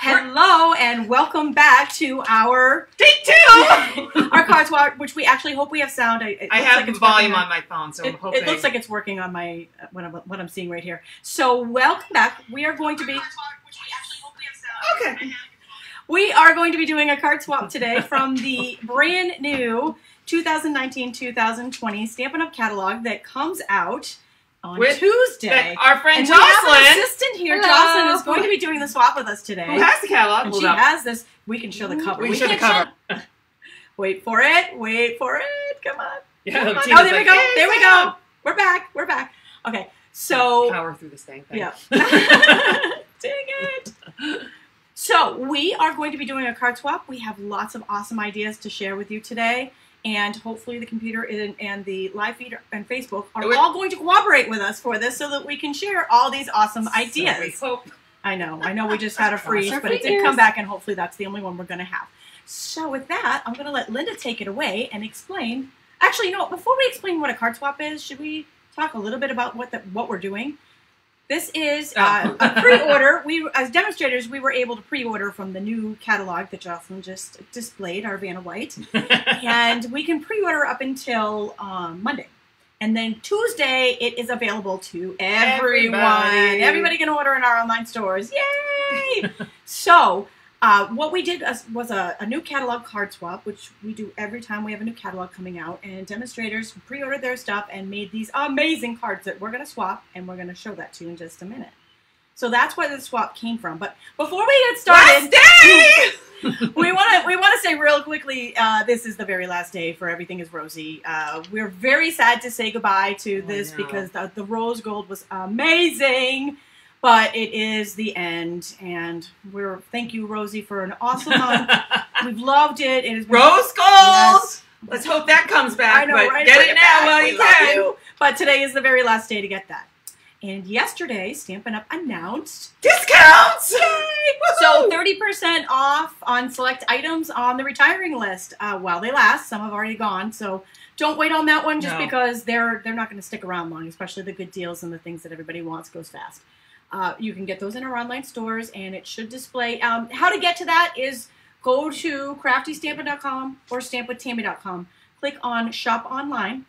Hello and welcome back to our take two. Our card swap, which we actually hope we have sound. I have the volume on my phone, so I'm hoping. It looks like it's working on my what I'm seeing right here. So welcome back. We are going to be. Okay. We are going to be doing a card swap today from the brand new 2019-2020 Stampin' Up Catalog that comes out on Tuesday. Our friend and Jocelyn, we have an assistant here, Jocelyn, is going to be doing the swap with us today. Who has the catalog? And she has this. We can show the cover. We can show the cover. Wait for it. Wait for it. Come on. Yeah, Come on. Oh, there we go. There we go. We're back. We're back. Okay. So power through this thing. Yeah. Dang it. So we are going to be doing a card swap. We have lots of awesome ideas to share with you today. And hopefully the computer and the live feed and Facebook are all going to cooperate with us for this so that we can share all these awesome ideas. So we hope. I know we just had a freeze, but it did come back, and hopefully that's the only one we're going to have. So with that, I'm going to let Linda take it away and explain. Actually, you know, before we explain what a card swap is, should we talk a little bit about what we're doing? This is a pre-order. We, as demonstrators, we were able to pre-order from the new catalog that Jocelyn just displayed, our Vanna White. And we can pre-order up until Monday. And then Tuesday, it is available to everyone. Everybody can order in our online stores. Yay! So, what we did was a new catalog card swap, which we do every time we have a new catalog coming out. And demonstrators pre-ordered their stuff and made these amazing cards that we're going to swap, and we're going to show that to you in just a minute. So that's where the swap came from. But before we get started, we want to say real quickly, this is the very last day for Everything is Rosy. We're very sad to say goodbye to this because the rose gold was amazing. But it is the end, and thank you, Rosie, for an awesome month. We've loved it. It is Rose gold. Yes. Let's hope that comes back. I know, but right? Get it now while you can. But today is the very last day to get that. And yesterday, Stampin' Up announced discounts. Yay! So 30% off on select items on the retiring list while they last. Some have already gone, so don't wait on that one just because they're not going to stick around long. Especially the good deals and the things that everybody wants goes fast. You can get those in our online stores, and it should display. How to get to that is go to craftystampin.com or stampwithtami.com. Click on Shop Online,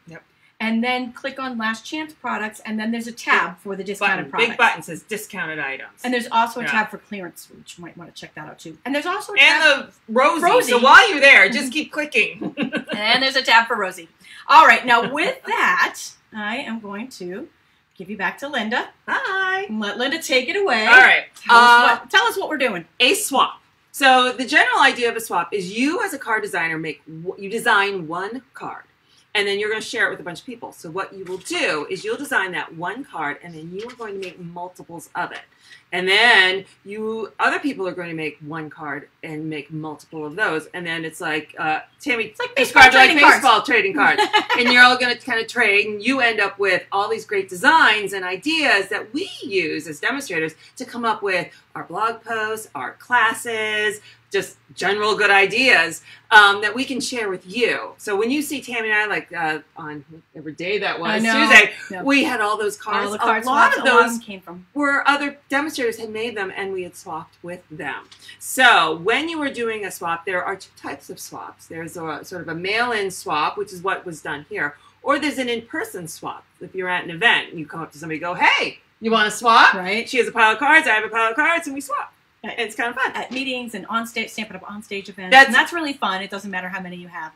and then click on Last Chance Products, and then there's a tab for the discounted products. Big button says Discounted Items. And there's also a tab for clearance, which you might want to check that out too. And there's also a tab and the Rosie. So while you're there, just keep clicking. And there's a tab for Rosie. All right, now with that, I am going to give you back to Linda. Hi. Let Linda take it away. All right. Tell us what we're doing. A swap. So the general idea of a swap is you as a card designer you design one card, and then you're going to share it with a bunch of people. So what you will do is you'll design that one card, and then you are going to make multiples of it. And then other people are going to make one card and make multiple of those. And then it's like, Tami described like baseball trading cards. And you're all going to kind of trade, and you end up with all these great designs and ideas that we use as demonstrators to come up with our blog posts, our classes, just general good ideas that we can share with you. So when you see Tami and I, like on whatever day that was, Tuesday, we had all those cards. All the cards a lot of those came from were other demonstrators had made them, and we had swapped with them. So when you were doing a swap, there are two types of swaps. There's a sort of a mail-in swap, which is what was done here, or there's an in-person swap. If you're at an event, and you come up to somebody and go, hey, you want to swap? Right. She has a pile of cards, I have a pile of cards, and we swap. It's kind of fun. At meetings and on stage, Stampin' Up on stage events. And that's really fun. It doesn't matter how many you have.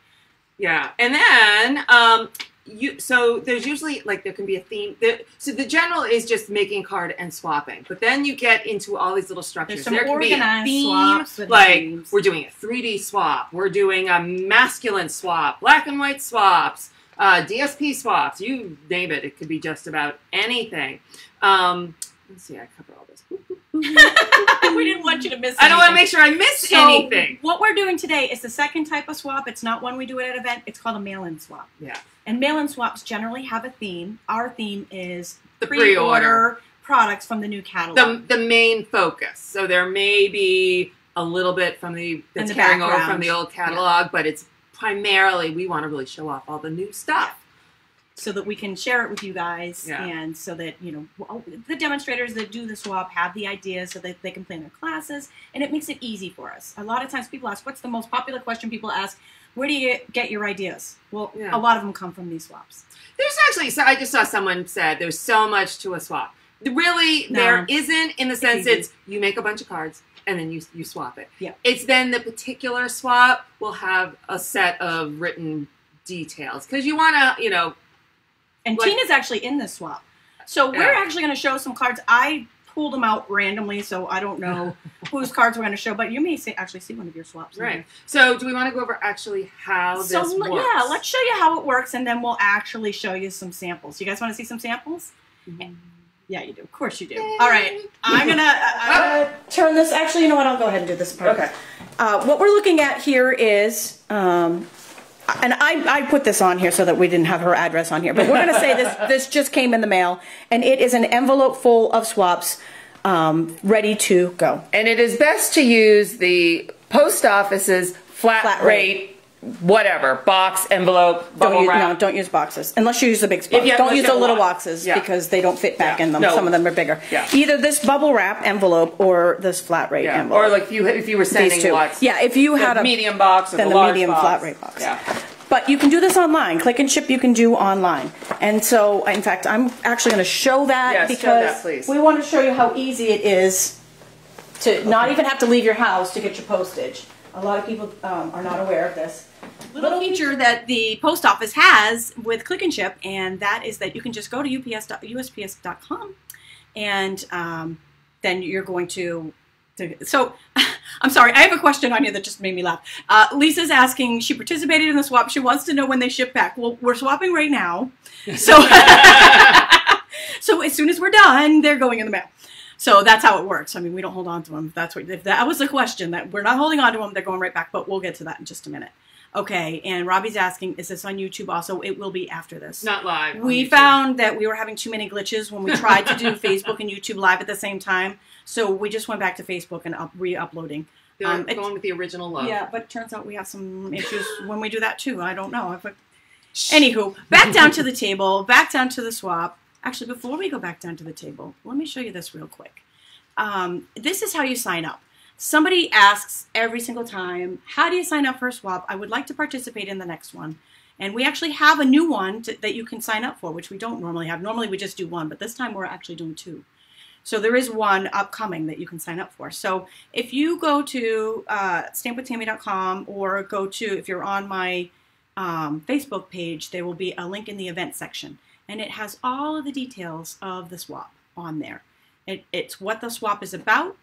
Yeah. And then, so there's usually, like, there can be a theme. So the general is just making a card and swapping. But then you get into all these little structures. There can be a theme, swaps like we're doing a 3D swap. We're doing a masculine swap, black and white swaps, DSP swaps. You name it. It could be just about anything. Let's see. I cover all this. We didn't want you to miss anything. I don't want to make sure I miss anything. What we're doing today is the second type of swap. It's not one we do at an event. It's called a mail-in swap. Yeah. And mail-in swaps generally have a theme. Our theme is the pre-order products from the new catalog. The main focus. So there may be a little bit from that's carrying over from the old catalog, but it's primarily we want to really show off all the new stuff. so that we can share it with you guys, and so that, you know, the demonstrators that do the swap have the ideas so that they can plan their classes, and it makes it easy for us. A lot of times people ask, what's the most popular question people ask? Where do you get your ideas? Well, a lot of them come from these swaps. There's actually, so I just saw someone said there's so much to a swap. Really, there isn't, in the sense it's you make a bunch of cards and then you swap it. Yeah. It's then the particular swap will have a set of written details because you want to, you know. And like, Tina's actually in this swap. So we're actually going to show some cards. I pulled them out randomly, so I don't know whose cards we're going to show, but you may actually see one of your swaps. Right. So do we want to go over actually how this works? Yeah, let's show you how it works, and then we'll actually show you some samples. You guys want to see some samples? Mm-hmm. Yeah, you do. Of course you do. All right. I'm going to turn this. Actually, you know what? I'll go ahead and do this part. Okay. What we're looking at here is... and I put this on here so that we didn't have her address on here, but we're going to say this just came in the mail, and it is an envelope full of swaps ready to go. And it is best to use the post office's flat rate, whatever, box, envelope, bubble wrap. No, don't use boxes. Unless you use the big box. Don't use the little boxes because they don't fit back in them. No. Some of them are bigger. Yeah. Either this bubble wrap envelope or this flat rate envelope. Or like if you were sending lots. Yeah, if you had a medium box or then the large medium box. flat rate box. Yeah. But you can do this online. Click and ship you can do online. And so, in fact, I'm actually going to show that because we want to show you how easy it is to not even have to leave your house to get your postage. A lot of people are not aware of this little feature that the post office has with Click and Ship, and that is that you can just go to USPS.com, and then you're going to so I'm sorry, I have a question on here that just made me laugh. Lisa's asking, she participated in the swap, she wants to know when they ship back. Well, we're swapping right now, so so as soon as we're done, they're going in the mail. So that's how it works. I mean, we don't hold on to them. If that was the question, that we're not holding on to them, they're going right back, but we'll get to that in just a minute. Okay, and Robbie's asking, is this on YouTube also? It will be after this. Not live. We found that we were having too many glitches when we tried to do Facebook and YouTube live at the same time, so we just went back to Facebook and re-uploading. They're going with the original logo. Yeah, but it turns out we have some issues when we do that too. I don't know. Anywho, back down to the table, back down to the swap. Actually, before we go back down to the table, let me show you this real quick. This is how you sign up. Somebody asks every single time, how do you sign up for a swap? I would like to participate in the next one. And we actually have a new one that you can sign up for, which we don't normally have. Normally we just do one, but this time we're actually doing two. So there is one upcoming that you can sign up for. So if you go to stampwithtami.com or go to, if you're on my Facebook page, there will be a link in the event section. And it has all of the details of the swap on there. It's what the swap is about.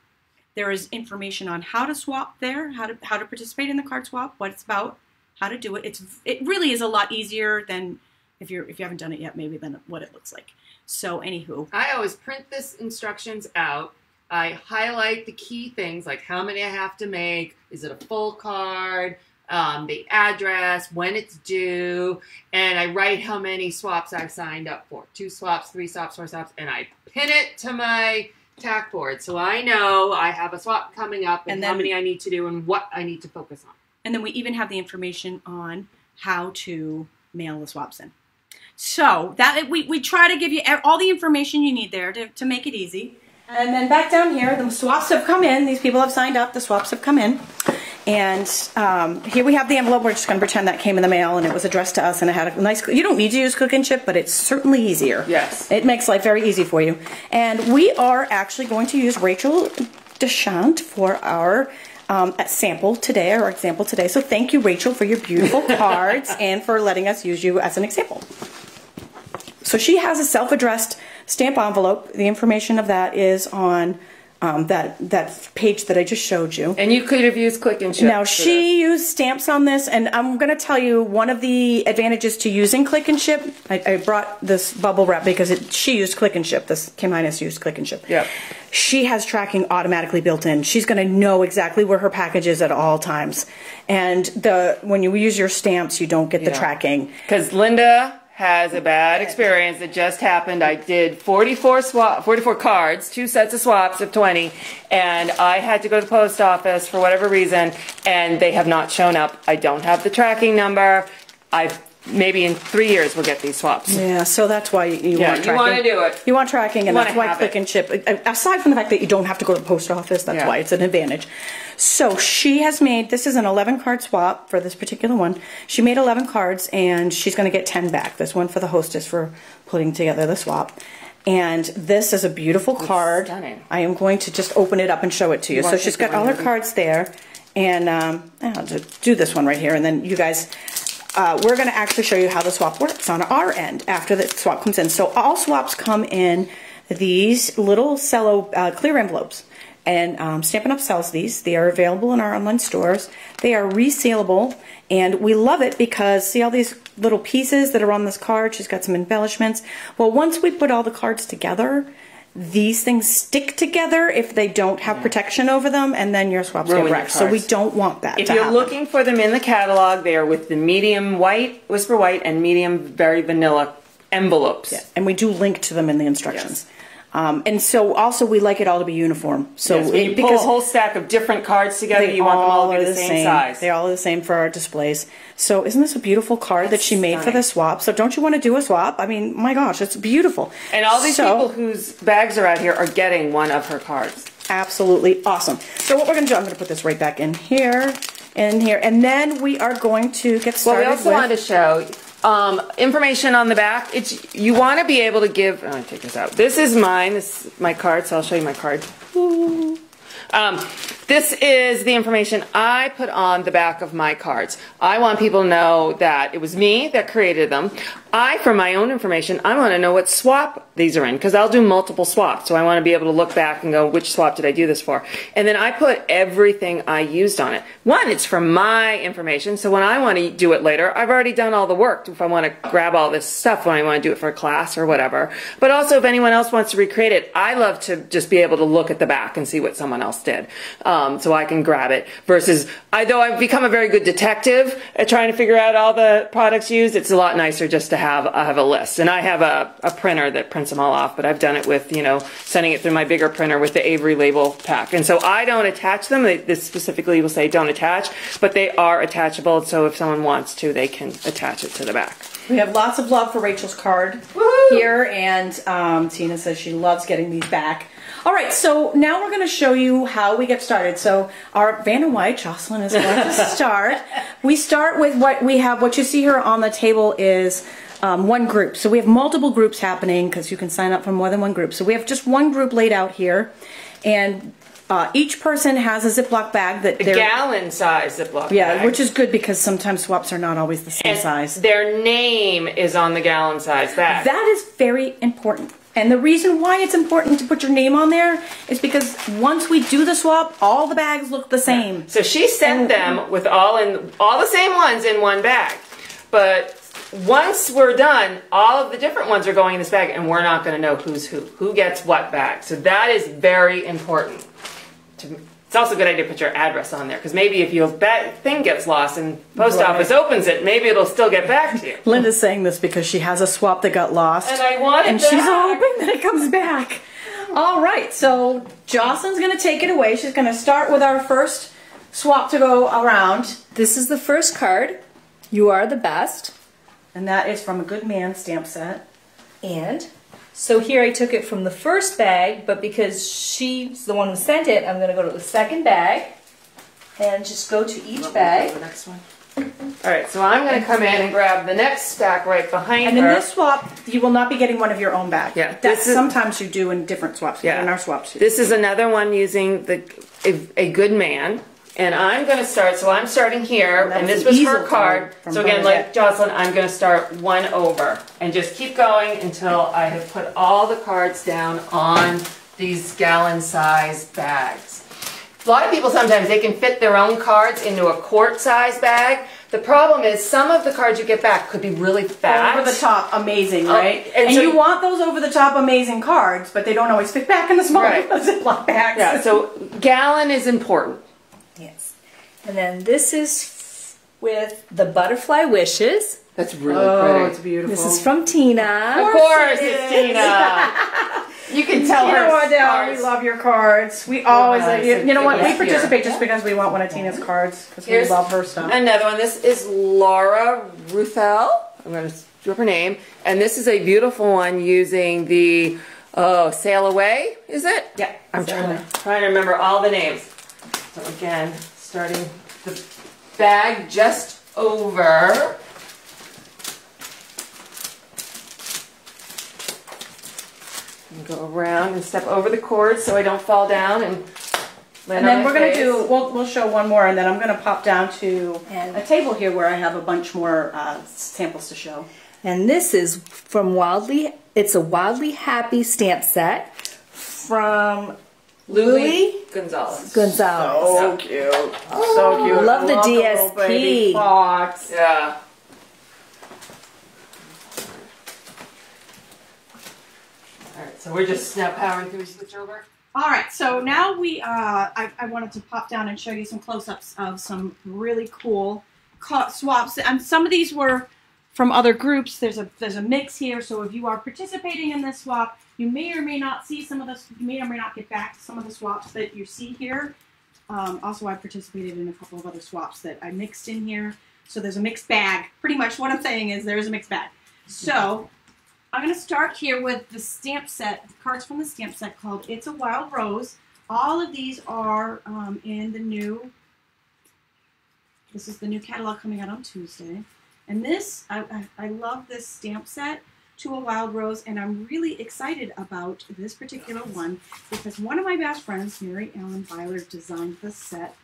There is information on how to swap there, how to participate in the card swap, what it's about, how to do it. It really is a lot easier than if you haven't done it yet, maybe than what it looks like. So anywho, I always print this instructions out. I highlight the key things like how many I have to make. Is it a full card? The address, when it's due, and I write how many swaps I've signed up for. 2 swaps, 3 swaps, 4 swaps, and I pin it to my tack board so I know I have a swap coming up and how many I need to do and what I need to focus on. And then we even have the information on how to mail the swaps in. So that we try to give you all the information you need there to make it easy. And then back down here, the swaps have come in. These people have signed up. The swaps have come in. And here we have the envelope. We're just going to pretend that came in the mail and it was addressed to us and it had a nice, you don't need to use Click and Ship, but it's certainly easier. Yes. It makes life very easy for you. And we are actually going to use Rachel Deschamps for our sample today, our example today. So thank you, Rachel, for your beautiful cards and for letting us use you as an example. So she has a self-addressed stamp envelope. The information of that is on that page that I just showed you. And you could have used Click and Ship. Now she used stamps on this, and I'm going to tell you one of the advantages to using Click and Ship. I brought this bubble wrap because she used Click and Ship. This Kim Hines used Click and Ship. Yeah. She has tracking automatically built in. She's going to know exactly where her package is at all times. And when you use your stamps, you don't get the tracking. Because Linda has a bad experience that just happened. I did 44 cards, 2 sets of swaps of 20, and I had to go to the post office for whatever reason, and they have not shown up. I don't have the tracking number. I've maybe in 3 years we'll get these swaps. Yeah, so that's why you want tracking. You want to do it. You want tracking, and that's why click and ship. Aside from the fact that you don't have to go to the post office, that's why it's an advantage. So she has made, this is an 11 card swap for this particular one. She made 11 cards, and she's going to get 10 back. This one for the hostess for putting together the swap. And this is a beautiful card. Stunning. I am going to just open it up and show it to you. So she's got all her cards there. And I'll just do this one right here, and then you guys, we're going to actually show you how the swap works on our end after the swap comes in. So all swaps come in these little cello clear envelopes, and Stampin' Up sells these. They are available in our online stores. They are resealable, and we love it because see all these little pieces that are on this card? She's got some embellishments. Well, once we put all the cards together, these things stick together if they don't have protection over them, and then your swaps get wrecked. So we don't want that If you're looking for them in the catalog, they are with the medium white, Whisper White, and medium very vanilla envelopes. Yeah. And we do link to them in the instructions. Yes. And so also we like it all to be uniform. So when you pull a whole stack of different cards together, you want them all to be the same size. They're all the same for our displays. So isn't this a beautiful card that she made for the swap? So don't you want to do a swap? I mean, my gosh, it's beautiful. And all these people whose bags are out here are getting one of her cards. Absolutely awesome. So what we're going to do, I'm going to put this right back in here, and then we are going to get started. Well, we also wanted to show information on the back. You want to be able to give. Oh, take this out. This is mine. This is my card. So I'll show you my card. This is the information I put on the back of my cards. I want people to know that it was me that created them. For my own information, I want to know what swap these are in, because I'll do multiple swaps. So I want to be able to look back and go, which swap did I do this for? And then I put everything I used on it. One, it's for my information, so when I want to do it later, I've already done all the work if I want to grab all this stuff when I want to do it for a class or whatever. But also if anyone else wants to recreate it, I love to just be able to look at the back and see what someone else did. So I can grab it. Versus, though I've become a very good detective at trying to figure out all the products used, it's a lot nicer just to have a list. And I have a printer that prints them all off, but I've done it with, sending it through my bigger printer with the Avery label pack. And so I don't attach them. This specifically will say don't attach, but they are attachable, so if someone wants to, they can attach it to the back. We have lots of love for Rachel's card here, and Tina says she loves getting these back. All right, so now we're going to show you how we get started. So our Vanna White, Jocelyn, is going to start. We start with what we have. What you see here on the table is one group. So we have multiple groups happening because you can sign up for more than one group. So we have just one group laid out here, and each person has a Ziploc bag that they're gallon size Ziploc bag. Which is good because sometimes swaps are not always the same size. Their name is on the gallon size bag. That is very important. And the reason why it's important to put your name on there is because once we do the swap, all the bags look the same. So she sent them with all the same ones in one bag. But once we're done, all of the different ones are going in this bag, and we're not going to know who's who gets what bag. So that is very important. It's also a good idea to put your address on there, because maybe if your thing gets lost and post office opens it, maybe it'll still get back to you. Linda's saying this because she has a swap that got lost. And I want it and she's hoping that it comes back. All right, so Jocelyn's going to take it away. She's going to start with our first swap to go around. This is the first card. You are the best. And that is from a Good Man stamp set. And so here I took it from the first bag, but because she's the one who sent it, I'm going to go to the second bag and just go to each bag. The next one. All right, so I'm going to come in and grab the next stack right behind her. And in this swap, you will not be getting one of your own bags. Yeah, sometimes you do in different swaps. Yeah, in our swaps. This is another one using a Good Man. And I'm going to start, so I'm starting here, and this was her card. So again, like Jocelyn, I'm going to start one over. And just keep going until I have put all the cards down on these gallon-sized bags. A lot of people sometimes, they can fit their own cards into a quart-sized bag. The problem is some of the cards you get back could be really fat. Over the top, amazing, right? And so you want those over the top amazing cards, but they don't always fit back in the small Ziploc bags. Yeah, so gallon is important. Yes. And then this is with the Butterfly Wishes. That's really pretty. It's beautiful. This is from Tina. Of course it's Tina. You can tell her. We love your cards. We always, you know what? We participate just because we want one of Tina's cards because we love her stuff. Another one. This is Laura Ruthell. I'm going to do up her name. And this is a beautiful one using the, Sail Away, is it? Yeah. I'm trying to remember all the names. So again, starting the bag just over. And go around and step over the cord so I don't fall down and land on then my we're going to face. do, we'll show one more, and then I'm going to pop down to a table here where I have a bunch more samples to show. And this is from it's a Wildly Happy stamp set from Louis Gonzalez. So cute. So cute. Love the little DSP. baby box. Yeah. Alright, so we're just now powering through. Switch over. All right, so now I wanted to pop down and show you some close-ups of some really cool swaps. And some of these were from other groups. There's a mix here, so if you are participating in this swap, you may or may not see some of this. You may or may not get back some of the swaps that you see here. Also, I participated in a couple of other swaps that I mixed in here. So there's a mixed bag. Pretty much what I'm saying is there's a mixed bag. So I'm going to start here with the stamp set, cards from the stamp set called It's a Wild Rose. All of these are in the new, this is the new catalog coming out on Tuesday. And this, I love this stamp set, To a Wild Rose, and I'm really excited about this particular one because one of my best friends, Mary Ellen Byler, designed this set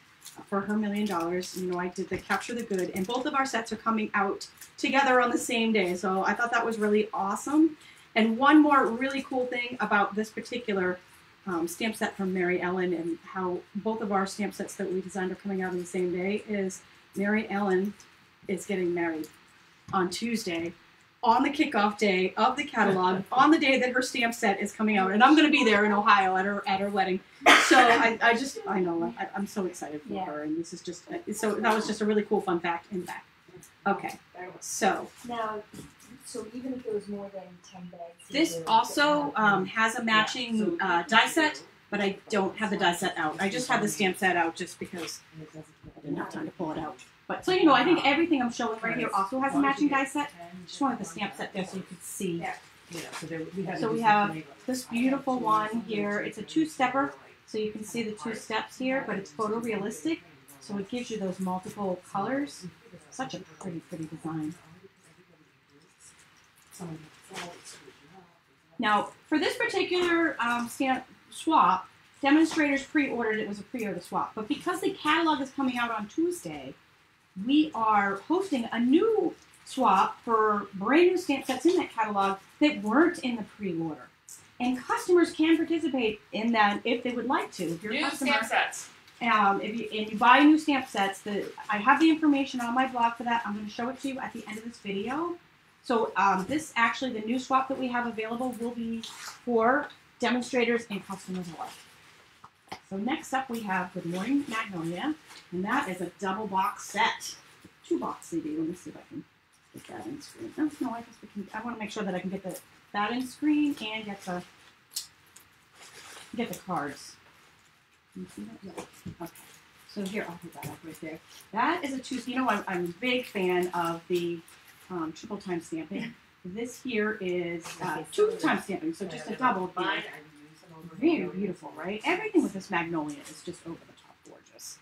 for her $1 million. You know, I did the Capture the Good, and both of our sets are coming out together on the same day, so I thought that was really awesome. And one more really cool thing about this particular stamp set from Mary Ellen and how both of our stamp sets that we designed are coming out on the same day is Mary Ellen is getting married on Tuesday on the kickoff day of the catalog, on the day that her stamp set is coming out, and I'm going to be there in Ohio at her wedding. So I know I'm so excited for her, and this is just so that was just a really cool fun fact in fact. Okay, so now, so even if it was more than 10 bags, this also has a matching die set, but I don't have the die set out. I just have the stamp set out just because I didn't have time to pull it out. But so you know, I think everything I'm showing right here also has a matching die set. Just wanted the stamp set there so you could see. So we have this beautiful one here. It's a two-stepper, so you can see the two steps here, but it's photorealistic, so it gives you those multiple colors. Such a pretty, pretty design. Now, for this particular stamp swap, Demonstrators pre-ordered it was a pre-order swap, but because the catalog is coming out on Tuesday, we are hosting a new swap for brand new stamp sets in that catalog that weren't in the pre-order. And customers can participate in that if they would like to. If you're a customer, stamp sets. If you buy new stamp sets, I have the information on my blog for that. I'm going to show it to you at the end of this video. So this actually, the new swap that we have available will be for demonstrators and customers alike. So next up we have Good Morning Magnolia, and that is a double box set. 2-box CD. Let me see if I can get that in screen. Oh, no, I guess we can. I want to make sure that I can get that in screen and get the cards. Can you see that? Yeah. Okay. So here, I'll put that up right there. That is a 2. You know, I'm a big fan of the triple time stamping. This here is 2-time stamping, so just a double. Very beautiful, right? Everything with this Magnolia is just over the top gorgeous.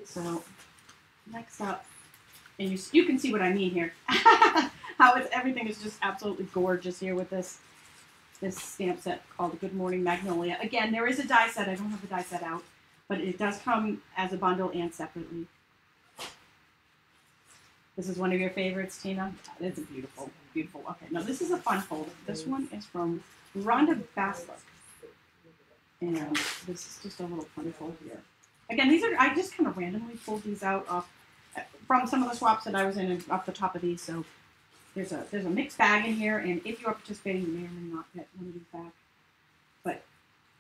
So next up, and you can see what I mean here. How everything is just absolutely gorgeous here with this stamp set called Good Morning Magnolia. Again, there is a die set. I don't have the die set out, but it does come as a bundle and separately. This is one of your favorites, Tina? It's a beautiful, beautiful. Okay, now this is a fun fold. This one is from Rhonda Basler. And this is just a little fun fold here. Again, I just kind of randomly pulled these out from some of the swaps that I was in and off the top of these. So there's a mixed bag in here, and if you are participating, you may or may not get one of these back. But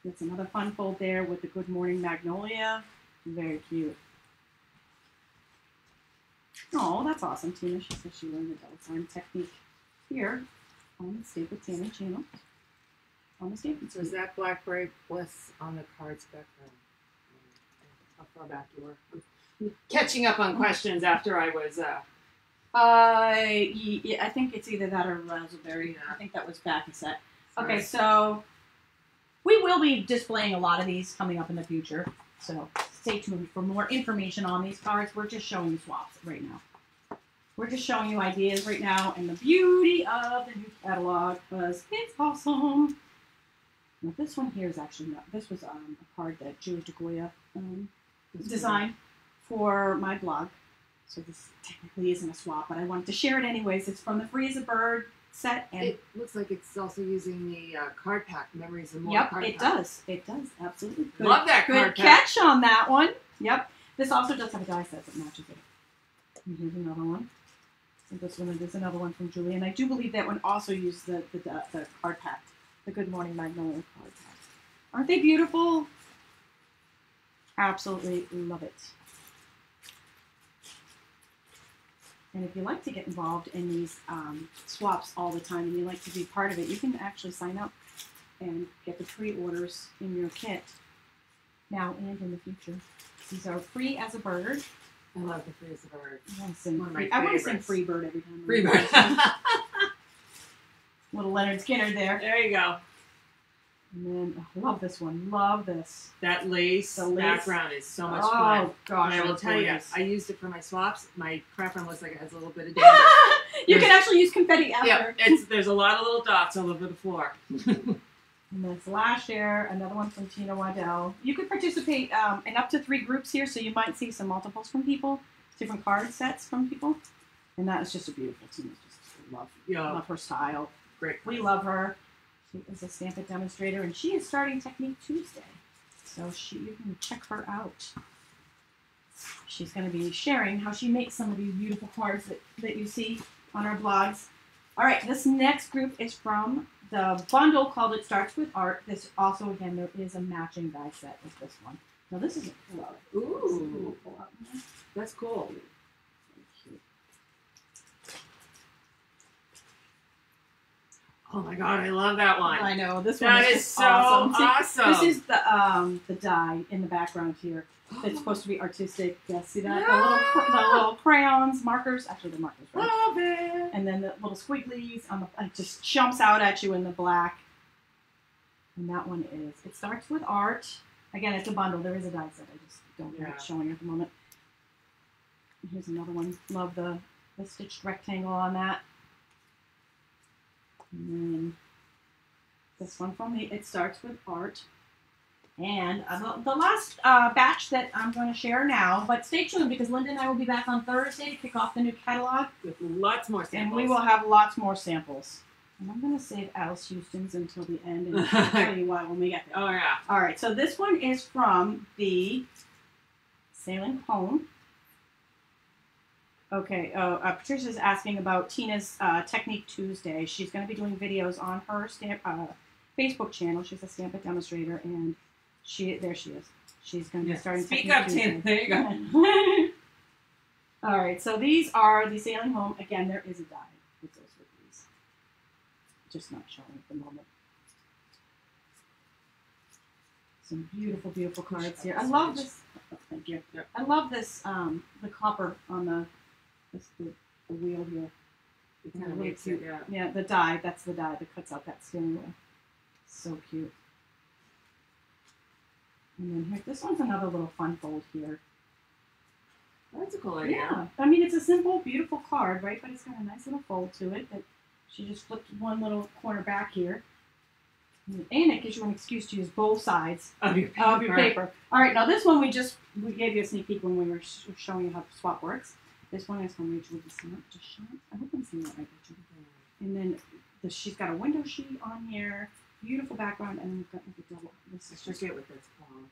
it's another fun fold there with the Good Morning Magnolia. Very cute. Oh, that's awesome, Tina. She says she learned the double time technique here on the Stay with Tami channel. On the Stampin' So is that Blackberry Bliss on the cards background? How far back you were? Catching up on questions after I was Yeah, I think it's either that or raspberry. Yeah. I think that was back a set. Okay, so we will be displaying a lot of these coming up in the future. So stay tuned for more information on these cards. We're just showing you swaps right now. We're just showing you ideas right now and the beauty of the new catalog because it's awesome. Now this one here is actually not. This was a card that Julie DeGoya designed for my blog. So this technically isn't a swap, but I wanted to share it anyways. It's from the Free as a Bird set. And it looks like it's also using the card pack, Memories of More yep, card it pack. does. It does, absolutely. Good, Love that card good pack. catch on that one. Yep. This also does have a die set that matches it. And here's another one. And this one is another one from Julie. And I do believe that one also used the card pack, the Good Morning Magnolia card pack. Aren't they beautiful? Absolutely love it. And if you like to get involved in these swaps all the time and you like to be part of it, you can actually sign up and get the pre-orders in your kit now and in the future. These are Free as a Bird. I love the Free as a Bird. I want to sing, One of my I want to sing favorites. Free Bird every time. Free Bird. Little Leonard Skinner there. There you go. And then, I love this one. Love this. That lace, The lace. background is so much Oh, fun. gosh. And I will it's tell you, gorgeous. I used it for my swaps. My craft looks like it has a little bit of damage. You can actually use confetti after. Yeah, there's a lot of little dots all over the floor. And this last year, another one from Tina Waddell. You could participate in up to 3 groups here, so you might see some multiples from people, different card sets from people. And that is just a beautiful team. Love her style. Great. We love her. She is a Stampin' Demonstrator, and she is starting Technique Tuesday. So you can check her out. She's going to be sharing how she makes some of these beautiful cards that you see on our blogs. All right, this next group is from the bundle called It Starts With Art. This also, again, there is a matching die set with this one. Now, this is a glove. Ooh, that's cool. Oh my god, I love that one. I know, this one That is is just so awesome. awesome. This is the die in the background here. It's supposed to be artistic. Yeah, see that? The little crayons, markers. Actually, the markers, right? Love it. And then the little squigglies on the it just jumps out at you in the black. And that one is It Starts With Art. Again, it's a bundle. There is a die set. I just don't know what's showing at the moment. And here's another one. Love the stitched rectangle on that. And then this one from the It Starts With Art. And the last batch that I'm going to share now, but stay tuned because Linda and I will be back on Thursday to kick off the new catalog. With lots more samples. And we will have lots more samples. And I'm going to save Alice Houston's until the end and I'll tell you why when we get there. Oh, yeah. All right, so this one is from the Sailing Home. Okay, Patricia's asking about Tina's Technique Tuesday. She's going to be doing videos on her Facebook channel. She's a Stampin' Demonstrator, and there she is. She's going to be starting Speak Technique up, Tuesday. Tina. There you go. All right, so these are the Sailing Home. Again, there is a die that goes with these. Just not showing at the moment. Some beautiful, beautiful cards here. I love this. Oh, thank you. Yep. I love this. The copper on the wheel here. It kind of Really makes cute. it, yeah. Yeah, the die. That's the die that cuts out that steering wheel. So cute. And then here, this one's another little fun fold here. That's a cool idea. Yeah, I mean, it's a simple, beautiful card, right? But it's got a nice little fold to it that she just flipped one little corner back here. And it gives you an excuse to use both sides Of your paper. of your paper. All right, now this one we gave you a sneak peek when we were showing you how the swap works. This one is from Rachel DeShant. I hope I'm saying that right, Rachel. And then she's got a window sheet on here, beautiful background, and then we've got like a double. This is just Forget what that's called.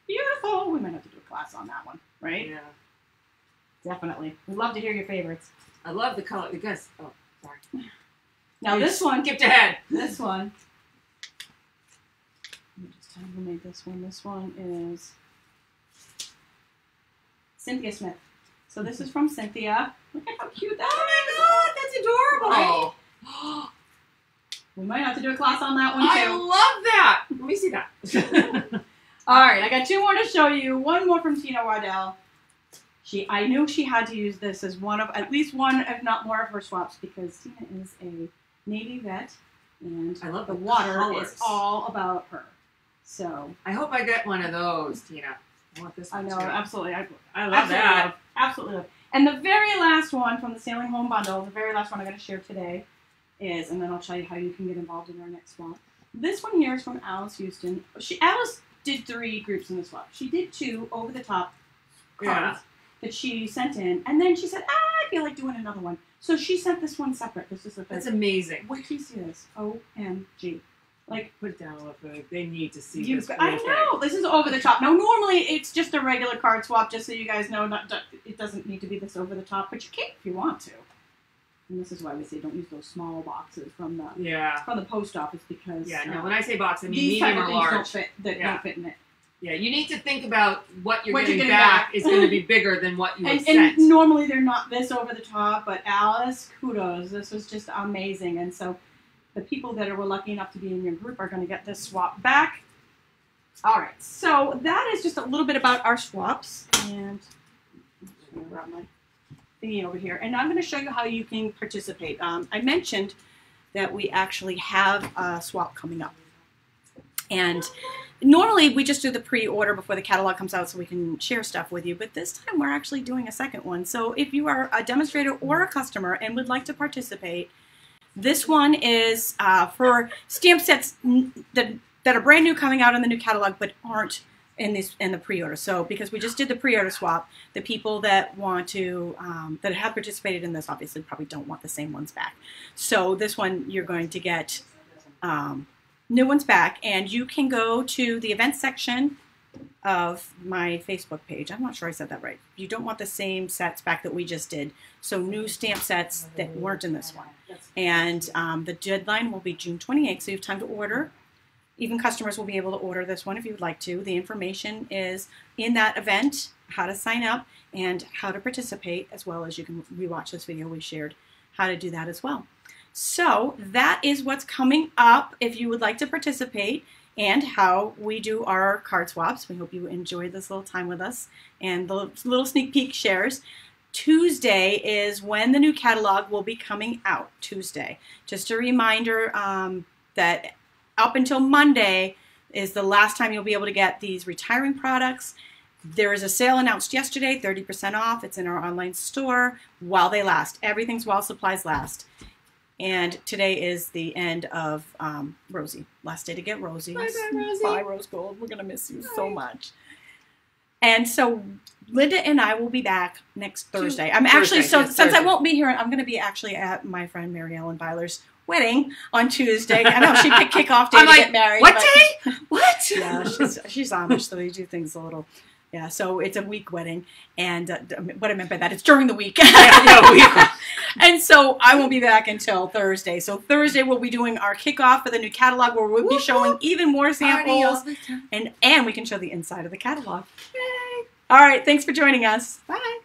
beautiful. We might have to do a class on that one, right? Yeah. Definitely. We'd love to hear your favorites. I love the color because, oh, sorry. Now You this one, skipped ahead. this one. Let me just tell you who made this one. This one is Cynthia Smith. So this is from Cynthia. Look at how cute that is. Oh my god, that's adorable. Right? We might have to do a class on that one too. I love that. Let me see that. All right, I got 2 more to show you. One more from Tina Waddell. I knew she had to use this as at least one, if not more, of her swaps because Tina is a Navy vet, and I love the the water colors. is all about her. So I hope I get one of those, Tina. I want this I one know, too. absolutely. I love that. Absolutely love. And the very last one from the Sailing Home Bundle, the very last one I'm going to share today is, and then I'll tell you how you can get involved in our next swap. This one here is from Alice Houston. Alice did 3 groups in the swap. She did 2 over-the-top cards that she sent in, and then she said, I feel like doing another one. So she sent this one separate. This is the third. That's amazing. Wait till you see this. OMG. Like, put it down a little bit. They need to see this. I know. This is over the top. Now, normally it's just a regular card swap, just so you guys know. It doesn't need to be this over the top, but you can if you want to. And this is why we say don't use those small boxes from the post office because no. When I say box, I mean these medium type of or things large. Don't fit in it. Yeah, you need to think about what you're getting back is going to be bigger than what you have sent. And normally they're not this over the top, but Alice, kudos. This was just amazing. And so the people that were lucky enough to be in your group are going to get this swap back. All right, so that is just a little bit about our swaps. And I'm going to grab my thingy over here. And I'm going to show you how you can participate. I mentioned that we actually have a swap coming up. And normally we just do the pre-order before the catalog comes out so we can share stuff with you, but this time we're actually doing a second one. So if you are a demonstrator or a customer and would like to participate, this one is for stamp sets that are brand new coming out in the new catalog but aren't in the pre-order. So because we just did the pre-order swap, the people that want to, that have participated in this obviously probably don't want the same ones back. So this one you're going to get new ones back, and you can go to the events section of my Facebook page. I'm not sure I said that right. You don't want the same sets back that we just did. So new stamp sets that weren't in this one. And the deadline will be June 28th, so you have time to order. Even customers will be able to order this one if you would like to. The information is in that event, how to sign up and how to participate, as well as you can rewatch this video we shared how to do that as well. So that is what's coming up if you would like to participate and how we do our card swaps. We hope you enjoyed this little time with us and the little sneak peek shares. Tuesday is when the new catalog will be coming out, Tuesday. Just a reminder that up until Monday is the last time you'll be able to get these retiring products. There is a sale announced yesterday, 30% off. It's in our online store while they last. Everything's while supplies last. And today is the end of Rosie. Last day to get Rosie. Bye, Rosie. Bye, Rose Gold. We're going to miss you so much. And so Linda and I will be back next Thursday. I'm actually, since I won't be here, I'm going to be actually at my friend Mary Ellen Byler's wedding on Tuesday. I know she picked kickoff day to get married. What day? What? Yeah, she's Amish, so they do things a little. Yeah, so it's a week wedding, and what I meant by that, it's during the week. And so I won't be back until Thursday. So Thursday we'll be doing our kickoff for the new catalog where we'll be showing even more samples, and we can show the inside of the catalog. Yay! All right, thanks for joining us. Bye.